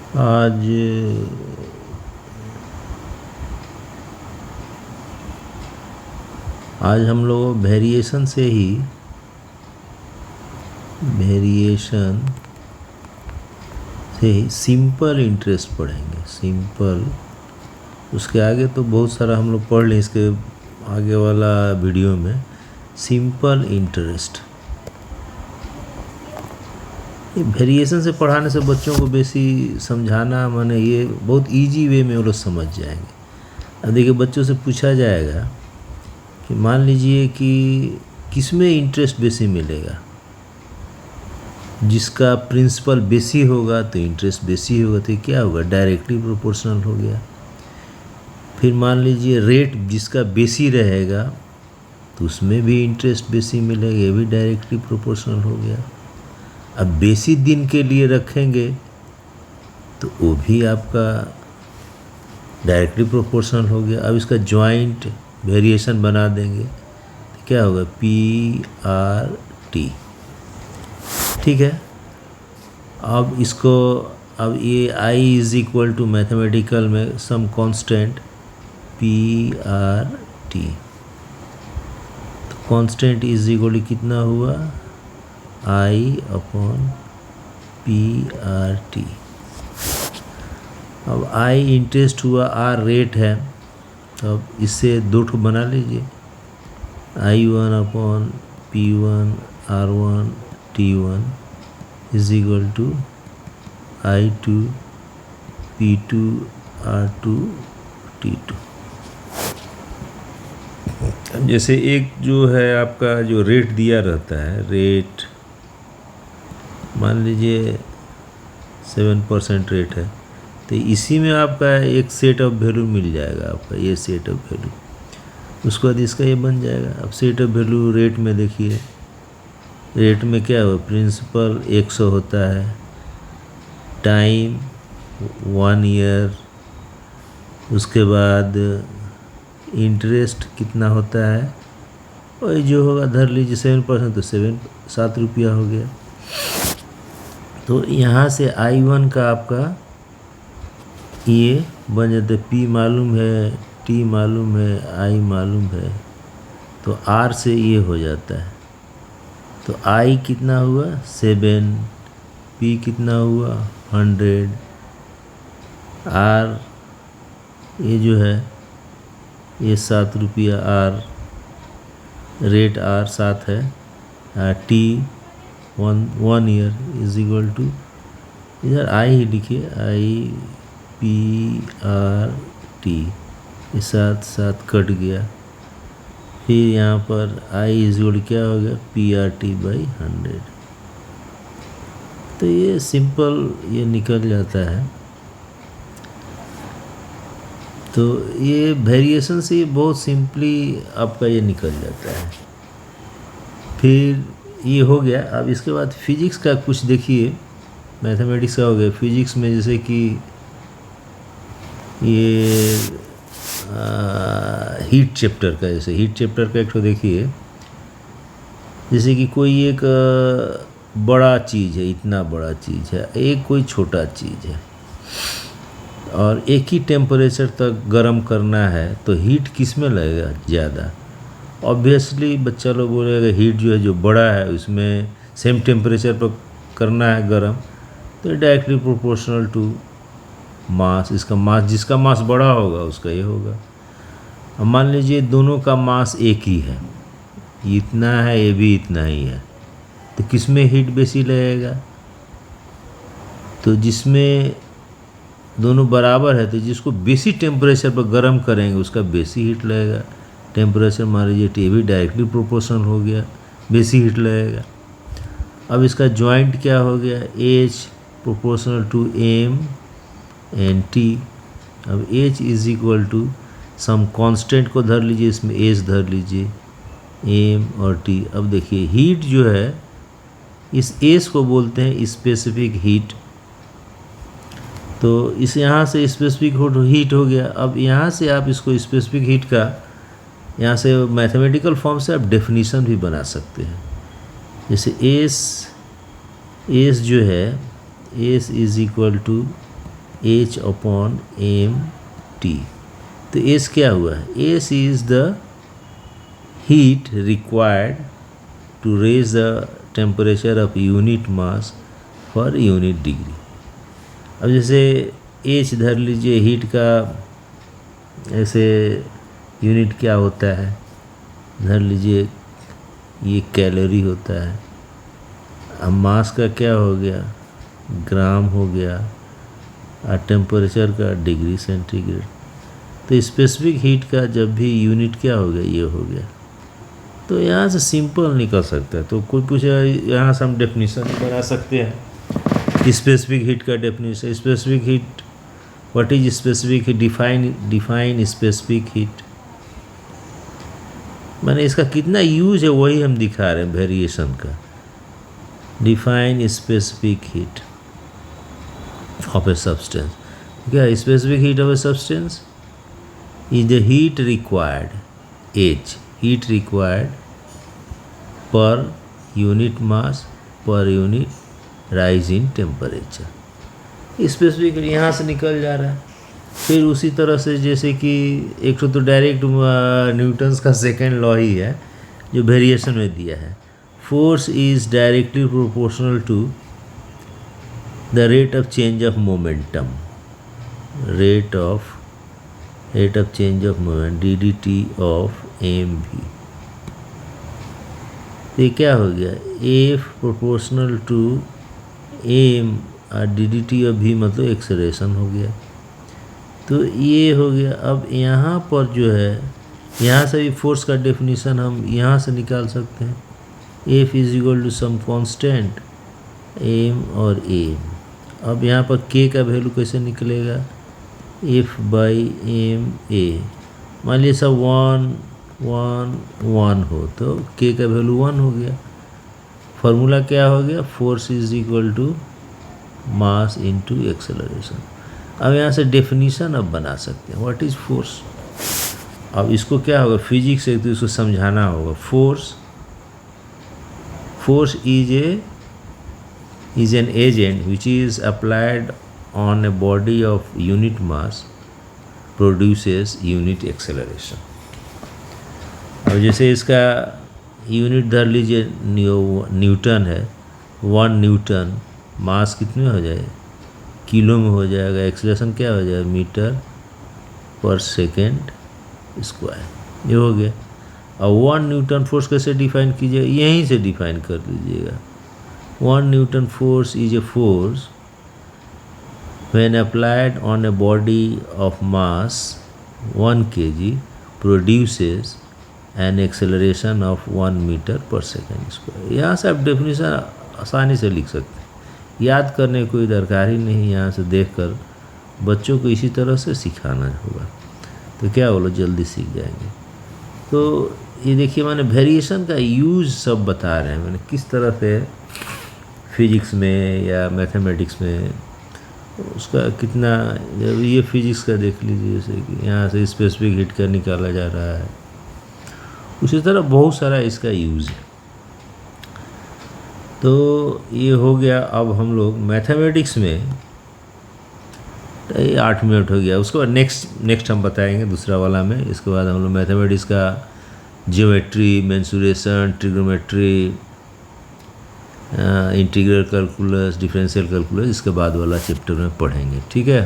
आज हम लोग वेरिएशन से ही सिंपल इंटरेस्ट पढ़ेंगे। सिंपल, उसके आगे तो बहुत सारा हम लोग पढ़ लें, इसके आगे वाला वीडियो में सिंपल इंटरेस्ट। ये वेरिएशन से पढ़ाने से बच्चों को बेसी समझाना, माने ये बहुत इजी वे में वो लोग समझ जाएंगे। अब देखिए, बच्चों से पूछा जाएगा कि मान लीजिए कि किसमें इंटरेस्ट बेसी मिलेगा। जिसका प्रिंसिपल बेसी होगा तो इंटरेस्ट बेसी होगा, तो क्या होगा, डायरेक्टली प्रोपोर्शनल हो गया। फिर मान लीजिए रेट जिसका बेसी रहेगा तो उसमें भी इंटरेस्ट बेसी मिलेगा, ये भी डायरेक्टली प्रोपोर्शनल हो गया। अब बेसी दिन के लिए रखेंगे तो वो भी आपका डायरेक्टली प्रोपोर्शनल हो गया। अब इसका जॉइंट वेरिएशन बना देंगे तो क्या होगा, PRT। ठीक है। अब इसको, अब ये I is equal to mathematical में सम कांस्टेंट PRT, तो कांस्टेंट इज इक्वल टू कितना हुआ, I अपॉन PRT। अब I इंटरेस्ट हुआ, R रेट है, तो अब इससे दो ठो बना लीजिए, I1 upon P1 R1 T1 is equal to I2 P2 R2 T2। जैसे एक जो है आपका जो रेट दिया रहता है, रेट मान लीजिए 7% रेट है, तो इसी में आपका एक सेट ऑफ वैल्यू मिल जाएगा, आपका ये सेट ऑफ वैल्यू। उसके बाद इसका ये बन जाएगा। अब सेट ऑफ वैल्यू रेट में देखिए, रेट में क्या हो, प्रिंसिपल 100 होता है, टाइम 1 ईयर, उसके बाद इंटरेस्ट कितना होता है, वही जो होगा धर लीजिए 7%, तो 7 रुपया हो गया। तो यहाँ से I1 का आपका ये बन जाता है, P मालूम है, T मालूम है, I मालूम है, तो R से ये हो जाता है। तो I कितना हुआ 7, P कितना हुआ 100, R ये जो है ये 7 रुपया, R रेट R 7 है, T 1 year is equal to, इधर I ही लिखिए, IPRT, ये 7 कट गया। फिर यहाँ पर I इज इक्वल क्या हो गया, PRT/100। तो ये सिंपल ये निकल जाता है। तो ये वेरिएशन से बहुत सिंपली आपका ये निकल जाता है। फिर ये हो गया। अब इसके बाद फिजिक्स का कुछ देखिए, मैथमेटिक्स का हो गया। फिजिक्स में जैसे कि ये हीट चैप्टर का, जैसे हीट चैप्टर का एक तो देखिए, जैसे कि कोई एक बड़ा चीज़ है, इतना बड़ा चीज़ है, एक कोई छोटा चीज़ है, और एक ही टेम्परेचर तक गर्म करना है, तो हीट किस में लगेगा ज़्यादा। ऑब्वियसली बच्चा लोग बोलेगा हीट जो है, जो बड़ा है उसमें सेम टेम्परेचर पर करना है गर्म, तो डायरेक्टली प्रोपोर्शनल टू मास। इसका मास, जिसका मास बड़ा होगा उसका ये होगा। अब मान लीजिए दोनों का मास एक ही है, इतना है, ये भी इतना ही है, तो किस में हीट बेसी लगेगा, तो जिसमें दोनों बराबर है, तो जिसको बेसी टेम्परेचर पर गर्म करेंगे उसका बेसी हीट लगेगा। टेम्परेचर मान लीजिए T भी डायरेक्टली प्रोपोर्शनल हो गया, बेसी हीट लगेगा। अब इसका जॉइंट क्या हो गया, H proportional to M and T। अब H is equal to some constant को धर लीजिए, इसमें H धर लीजिए, M और T। अब देखिए हीट जो है, इस H को बोलते हैं स्पेसिफिक हीट, तो इस यहाँ से स्पेसिफिक हीट हो गया। अब यहाँ से आप इसको स्पेसिफिक हीट का, यहाँ से मैथमेटिकल फॉर्म से आप डेफिनीशन भी बना सकते हैं। जैसे एस जो है, S is equal to H upon mt। तो S क्या हुआ? S is the heat required to raise the temperature of unit mass for unit degree। अब जैसे H धर लीजिए, हीट का ऐसे यूनिट क्या होता है, धर लीजिए ये कैलोरी होता है। अब मास का क्या हो गया? ग्राम हो गया, और टेम्परेचर का डिग्री सेंटीग्रेड। तो स्पेसिफिक हीट का जब भी यूनिट क्या हो गया? ये हो गया। तो यहाँ से सिंपल निकल सकता है। तो कोई पूछे यहाँ से हम डेफिनेशन बना सकते हैं स्पेसिफिक हीट का definition. Specific heat, what is specific heat? Define specific heat. माने इसका कितना यूज है वही हम दिखा रहे हैं, वेरिएशन का। Define specific heat of a substance. क्या specific heat of a substance is the heat required, H heat required per unit mass per unit rise in temperature. Specific यहाँ से निकल जा रहा है। फिर उसी तरह से जैसे कि एक तो डायरेक्ट न्यूटन्स का सेकेंड लॉ ही है जो वेरिएशन में दिया है। Force is directly proportional to the rate of change of momentum, rate of change of moment ddt of mv। ये क्या हो गया? F प्रोपोर्शनल टू m और ddt ऑफ v मतलब एक्सेलरेशन हो गया। तो ये हो गया। अब यहाँ पर जो है, यहाँ से भी फोर्स का डेफिनेशन हम यहाँ से निकाल सकते हैं। F is equal to some constant m और m। अब यहाँ पर k का वैल्यू कैसे निकलेगा? F by M A. मान लीजिए सब 1 1 1 हो तो k का वैल्यू 1 हो गया। फार्मूला क्या हो गया? Force is equal to mass into acceleration. अब यहाँ से डेफिनीशन अब बना सकते हैं, व्हाट इज फोर्स। अब इसको क्या होगा? फिजिक्स से तो इसको समझाना होगा। Force is an agent which is applied on a body of unit mass produces unit acceleration। अब जैसे इसका यूनिट धर लीजिए न्यूटन है, 1 न्यूटन, मास कितने हो जाए? किलो में हो जाएगा। एक्सेलरेशन क्या हो जाएगा? मीटर पर सेकेंड स्क्वायर। ये हो गया। अब 1 न्यूटन फोर्स कैसे डिफाइन कीजिएगा? यहीं से डिफाइन कर लीजिएगा। 1 Newton force is a force when applied on a body of mass 1 kg produces an acceleration of 1 meter per second square। यहाँ से आप डेफिनेशन आसानी से लिख सकते हैं, याद करने की कोई दरकार ही नहीं। यहाँ से देखकर बच्चों को इसी तरह से सिखाना होगा, तो क्या वो लोग जल्दी सीख जाएंगे। तो ये देखिए, मैंने वेरिएशन का यूज सब बता रहे हैं, मैंने किस तरह से फिजिक्स में या मैथमेटिक्स में उसका कितना। ये फिजिक्स का देख लीजिए, जैसे कि यहाँ से स्पेसिफिक हीट का निकाला जा रहा है, उसी तरह बहुत सारा इसका यूज़ है। तो ये हो गया। अब हम लोग मैथमेटिक्स में 8 मिनट हो गया, उसके बाद नेक्स्ट हम बताएंगे दूसरा वाला में। इसके बाद हम लोग मैथमेटिक्स का geometry, mensuration, trigonometry, integral calculus, differential calculus, इसके बाद वाला चैप्टर में पढ़ेंगे। ठीक है।